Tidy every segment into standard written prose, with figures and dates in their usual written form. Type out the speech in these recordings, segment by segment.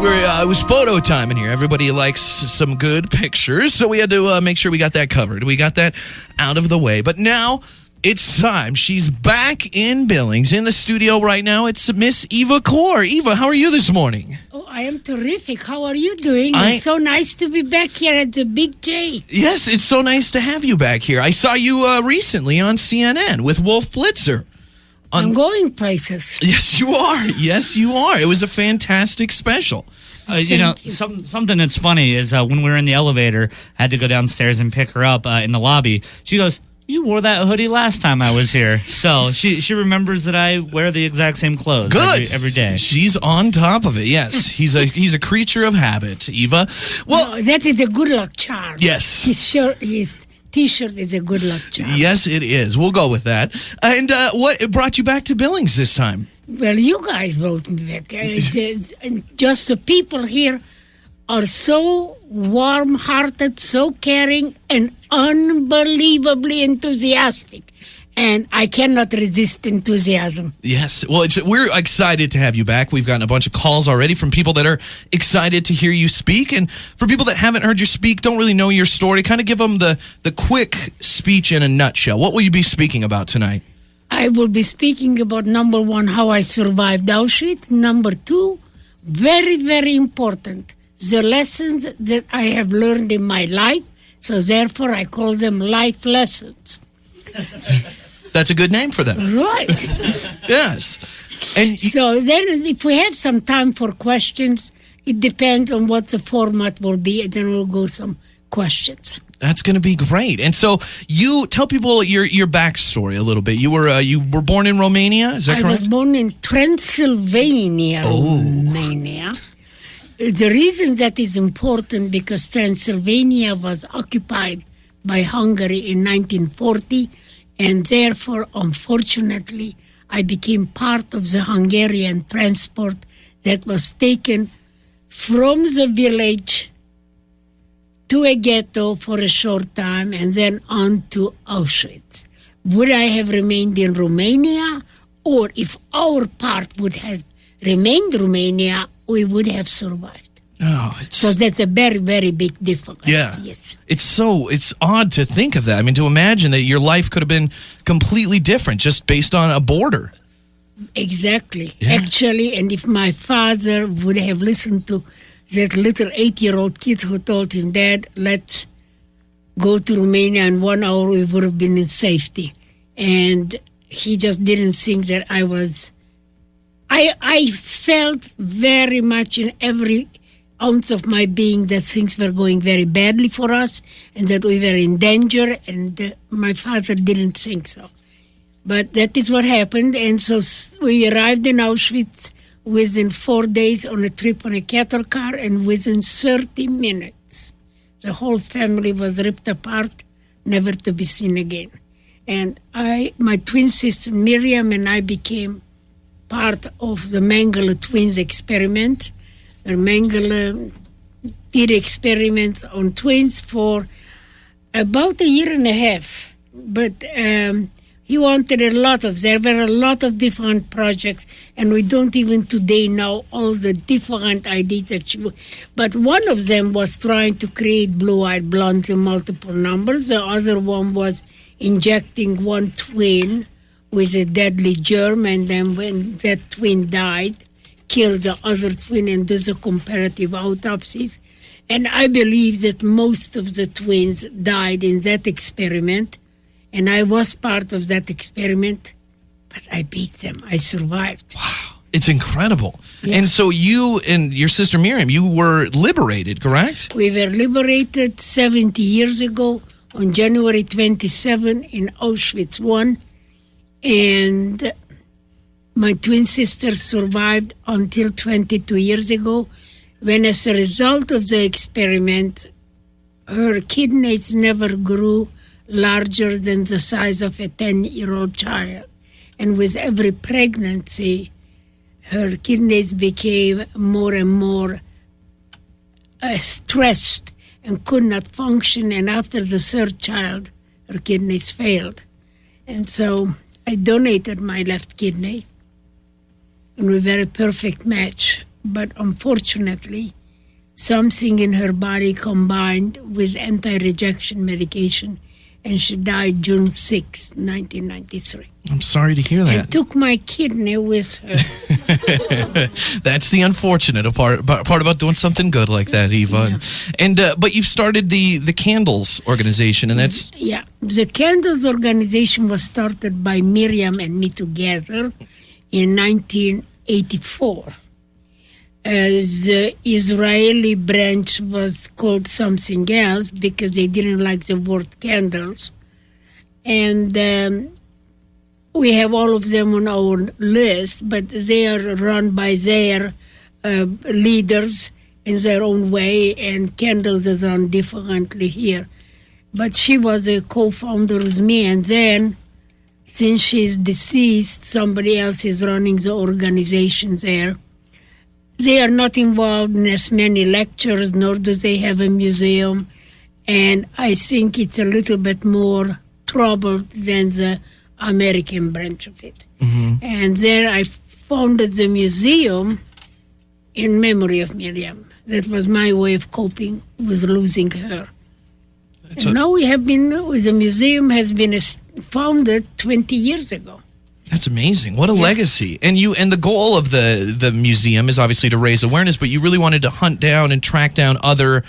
It was photo time in here. Everybody likes some good pictures, so we had to make sure we got that covered. We got that out of the way. But now it's time. She's back in Billings in the studio right now. It's Miss Eva Kor. Eva, how are you this morning? Oh, I am terrific. How are you doing? It's so nice to be back here at the Big J. Yes, it's so nice to have you back here. I saw you recently on CNN with Wolf Blitzer. I'm going places. Yes, you are. Yes, you are. It was a fantastic special. Something that's funny is when we were in the elevator, I had to go downstairs and pick her up in the lobby. She goes, "You wore that hoodie last time I was here." So she remembers that I wear the exact same clothes every day. She's on top of it. Yes, he's a creature of habit, Eva. Well, no, that is a good luck charm. Yes, his T-shirt is a good luck charm. Yes, it is. We'll go with that. And what brought you back to Billings this time? Well, you guys brought me back. Just the people here are so warm-hearted, so caring, and unbelievably enthusiastic. And I cannot resist enthusiasm. Yes. Well, we're excited to have you back. We've gotten a bunch of calls already from people that are excited to hear you speak. And for people that haven't heard you speak, don't really know your story, kind of give them the quick speech in a nutshell. What will you be speaking about tonight? I will be speaking about, number one, how I survived Auschwitz. Number two, very, very important, the lessons that I have learned in my life. So therefore, I call them life lessons. That's a good name for them. Right. Yes. And so then if we have some time for questions, it depends on what the format will be, and then we'll go some questions. That's going to be great. And so you tell people your backstory a little bit. You were born in Romania, is that correct? I was born in Transylvania, Romania. The reason that is important because Transylvania was occupied by Hungary in 1940, and therefore, unfortunately, I became part of the Hungarian transport that was taken from the village to a ghetto for a short time and then on to Auschwitz. Would I have remained in Romania, or if our part would have remained Romania, we would have survived? So that's a very, very big difference. Yeah. Yes. It's odd to think of that. I mean, to imagine that your life could have been completely different just based on a border. Exactly. Yeah. Actually, and if my father would have listened to that little 8-year-old kid who told him, "Dad, let's go to Romania in 1 hour," we would have been in safety. And he just didn't think that I was... I felt very much in every ounce of my being that things were going very badly for us and that we were in danger, and my father didn't think so. But that is what happened, and so we arrived in Auschwitz within 4 days on a trip on a cattle car, and within 30 minutes, the whole family was ripped apart, never to be seen again. And my twin sister Miriam and I became part of the Mengele twins experiment. Mengele did experiments on twins for about a year and a half, but he wanted there were a lot of different projects, and we don't even today know all the different ideas but one of them was trying to create blue-eyed blondes in multiple numbers. The other one was injecting one twin with a deadly germ, and then when that twin died, kill the other twin and do the comparative autopsies. And I believe that most of the twins died in that experiment, and I was part of that experiment, but I beat them. I survived. Wow, it's incredible. Yeah. And so you and your sister Miriam, you were liberated, correct? We were liberated 70 years ago on January 27 in Auschwitz I, and my twin sister survived until 22 years ago, when as a result of the experiment, her kidneys never grew larger than the size of a 10-year-old child. And with every pregnancy, her kidneys became more and more stressed and could not function. And after the third child, her kidneys failed. And so I donated my left kidney, and we were a perfect match but unfortunately, something in her body combined with anti-rejection medication, and she died June 6, 1993. I'm sorry to hear that. And took my kidney with her. That's the unfortunate part about doing something good like that, Eva. Yeah. And but you've started the Candles organization, and that's Yeah, the Candles organization was started by Miriam and me together in 1984. The Israeli branch was called something else because they didn't like the word candles. And we have all of them on our list, but they are run by their leaders in their own way, and Candles is run differently here. But she was a co-founder with me, and then since she's deceased, somebody else is running the organization there. They are not involved in as many lectures, nor do they have a museum. And I think it's a little bit more troubled than the American branch of it. Mm-hmm. And there I founded the museum in memory of Miriam. That was my way of coping with losing her. And now we have been, the museum has been founded 20 years ago. That's amazing. What a legacy. And the goal of the museum is obviously to raise awareness, but you really wanted to hunt down and track down other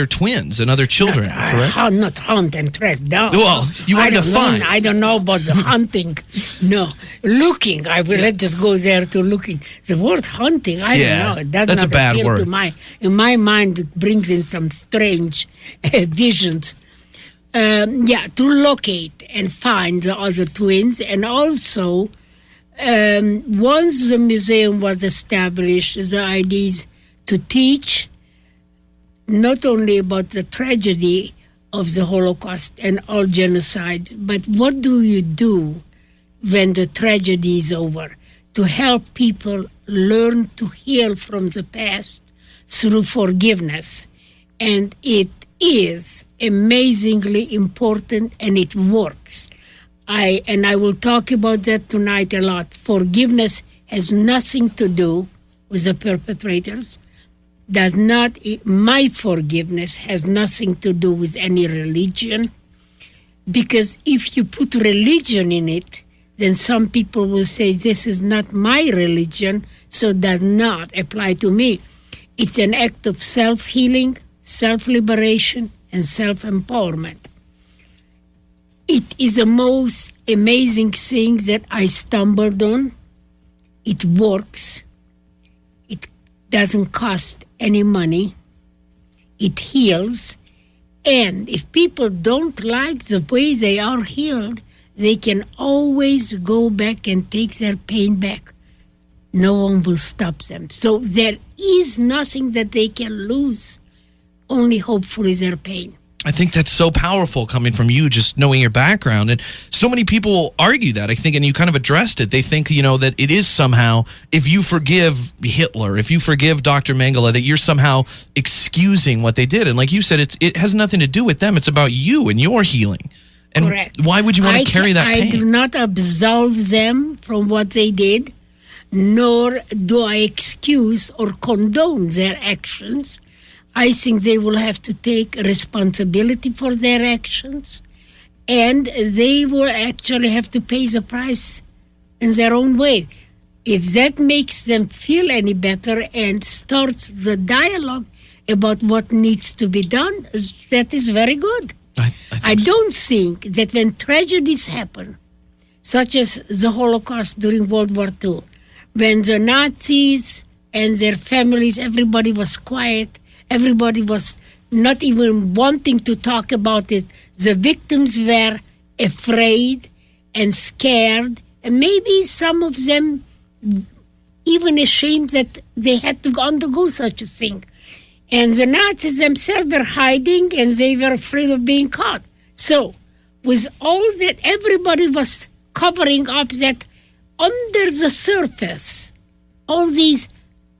twins and other children, correct? Not hunt and track down. Well, you wanted to find. I don't know about the hunting. No, looking. I will just go there to looking. The word hunting, I don't know. It does that's not a bad appeal word. to in my mind, it brings in some strange visions. To locate and find the other twins. And also, once the museum was established, the idea is to teach not only about the tragedy of the Holocaust and all genocides, but what do you do when the tragedy is over? To help people learn to heal from the past through forgiveness. And it is amazingly important, and it works. I will talk about that tonight a lot. Forgiveness has nothing to do with the perpetrators. My forgiveness has nothing to do with any religion, because if you put religion in it, then some people will say, this is not my religion, so does not apply to me. It's an act of self-healing, self-liberation, and self-empowerment. It is the most amazing thing that I stumbled on. It works. It doesn't cost any money. It heals. And if people don't like the way they are healed, they can always go back and take their pain back. No one will stop them. So there is nothing that they can lose. Only hopefully their pain. I think that's so powerful coming from you, just knowing your background. And so many people argue that, I think, and you kind of addressed it. They think, that it is somehow, if you forgive Hitler, if you forgive Dr. Mengele, that you're somehow excusing what they did. And like you said, it has nothing to do with them. It's about you and your healing. And correct. Why would you want to carry that pain? I do not absolve them from what they did, nor do I excuse or condone their actions. I think they will have to take responsibility for their actions, and they will actually have to pay the price in their own way. If that makes them feel any better and starts the dialogue about what needs to be done, that is very good. I don't think that when tragedies happen, such as the Holocaust during World War II, when the Nazis and their families, everybody was quiet, everybody was not even wanting to talk about it. The victims were afraid and scared, and maybe some of them even ashamed that they had to undergo such a thing. And the Nazis themselves were hiding, and they were afraid of being caught. So, with all that, everybody was covering up that under the surface, all these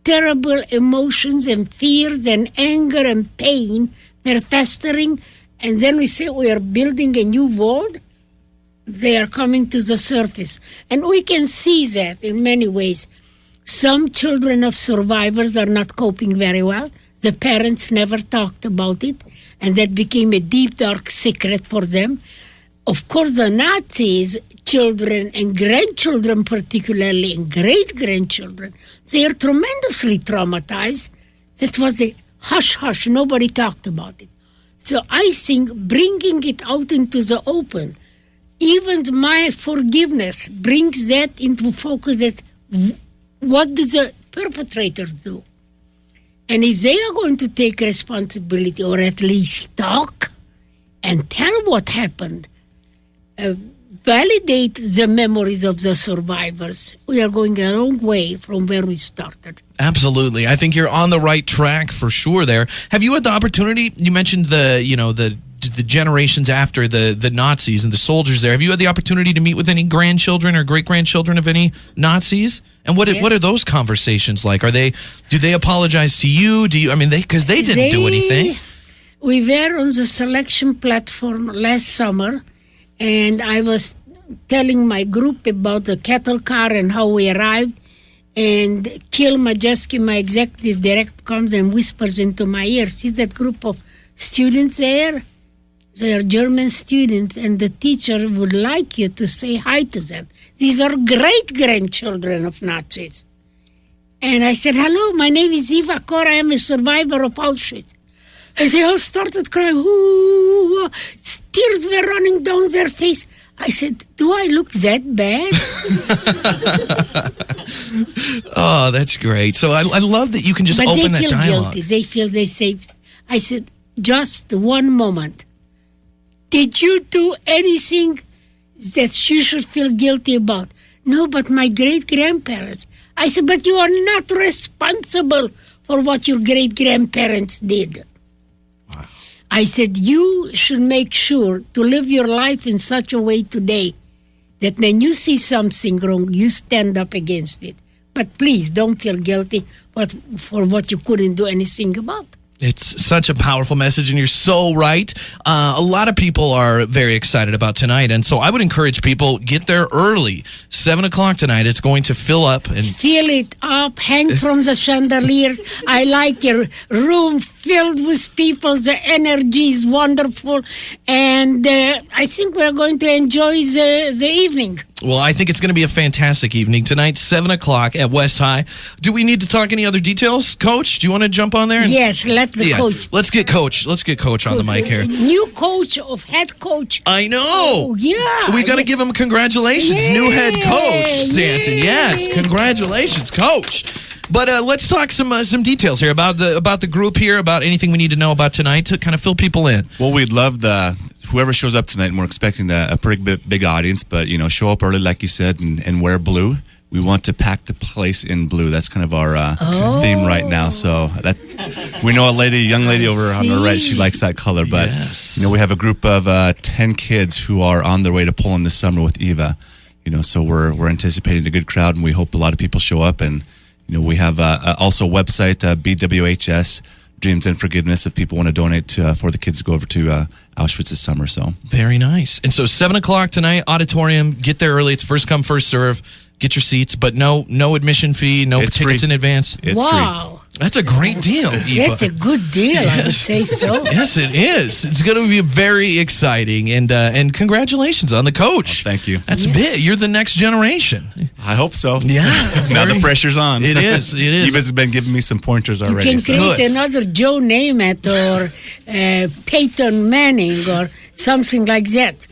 terrible emotions and fears and anger and pain, they're festering. And then we say we are building a new world. They are coming to the surface. And we can see that in many ways. Some children of survivors are not coping very well. The parents never talked about it, and that became a deep, dark secret for them. Of course, the Nazis, children and grandchildren particularly, and great-grandchildren, they are tremendously traumatized. That was a hush-hush, nobody talked about it. So I think bringing it out into the open, even my forgiveness brings that into focus that what do the perpetrators do? And if they are going to take responsibility or at least talk and tell what happened, validate the memories of the survivors, we are going a long way from where we started. Absolutely. I think you're on the right track for sure there. Have you had the opportunity, you mentioned the generations after the Nazis and the soldiers there. Have you had the opportunity to meet with any grandchildren or great-grandchildren of any Nazis? And what are those conversations like? Do they apologize to you? Because they didn't do anything. We were on the selection platform last summer, and I was telling my group about the cattle car and how we arrived. And Kil Majeski, my executive director, comes and whispers into my ear, see that group of students there? They are German students, and the teacher would like you to say hi to them. These are great-grandchildren of Nazis. And I said, hello, my name is Eva Kor. I am a survivor of Auschwitz. And they all started crying. Ooh, tears were running down their face. I said, do I look that bad? Oh, that's great. So I love that you can just open that dialogue. But they feel guilty. They feel they saved. I said, just one moment. Did you do anything that you should feel guilty about? No, but my great-grandparents. I said, but you are not responsible for what your great-grandparents did. Wow. I said, you should make sure to live your life in such a way today that when you see something wrong, you stand up against it. But please don't feel guilty for what you couldn't do anything about. It's such a powerful message, and you're so right. A lot of people are very excited about tonight, and so I would encourage people, get there early. 7 o'clock tonight, it's going to fill up. And fill it up, hang from the chandeliers. I like a room filled with people. The energy is wonderful, and I think we're going to enjoy the evening. Well, I think it's going to be a fantastic evening tonight, 7 o'clock at West High. Do we need to talk any other details, Coach? Do you want to jump on there? Yes, let the coach. Let's get Coach. Let's get Coach on the mic here. New coach of head coach. I know. Oh, yeah. We got to give him congratulations. New head coach, Stanton. Yes, congratulations, Coach. But let's talk some details here about the group here, about anything we need to know about tonight to kind of fill people in. Well, we'd love whoever shows up tonight, and we're expecting a pretty big audience, but, show up early, like you said, and wear blue. We want to pack the place in blue. That's kind of our theme right now. So we know a young lady over on the right, she likes that color. But, we have a group of 10 kids who are on their way to Poland this summer with Eva. So we're anticipating a good crowd, and we hope a lot of people show up. And, we have also a website, BWHS, Dreams and Forgiveness, if people want to donate for the kids to go over to Auschwitz this summer. So very nice. And so 7 o'clock tonight, auditorium. Get there early. It's first come, first serve. Get your seats, but no admission fee, no tickets in advance. It's free. That's a great deal, Eva. That's a good deal, I would say so. Yes, it is. It's going to be very exciting, and congratulations on the coach. Oh, thank you. That's big. You're the next generation. I hope so. Yeah. Now the pressure's on. It is. Eva's been giving me some pointers already. You can create another Joe Namath or Peyton Manning or something like that.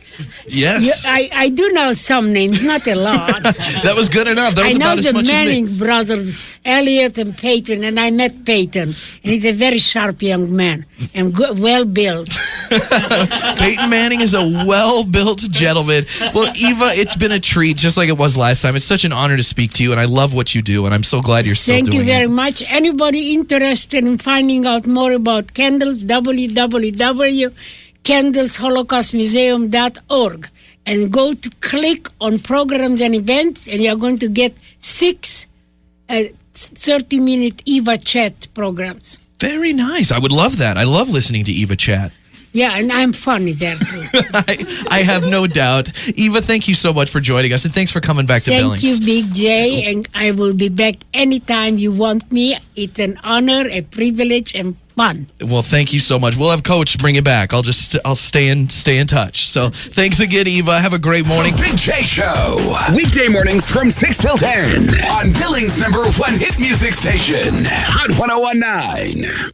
Yes. I do know some names, not a lot. That was good enough. That was about as much as me. I know the Manning brothers, Elliot and Peyton, and I met Peyton. And he's a very sharp young man and well built. Peyton Manning is a well-built gentleman. Well, Eva, it's been a treat, just like it was last time. It's such an honor to speak to you, and I love what you do, and I'm so glad you're still doing it. Thank you very much. Anybody interested in finding out more about candles, www.candlesholocaustmuseum.org, and go to click on programs and events, and you're going to get 6 30-minute Eva chat programs. Very nice. I would love that. I love listening to Eva chat. Yeah, and I'm funny there too. I have no doubt. Eva, thank you so much for joining us, and thanks for coming back to Billings. Thank you, Big J, and I will be back anytime you want me. It's an honor, a privilege, and fun. Well, thank you so much. We'll have Coach bring it back. I'll stay in touch. So thanks again, Eva. Have a great morning. Big J Show. Weekday mornings from 6 till 10 on Billings' #1 hit music station, Hot 101.9.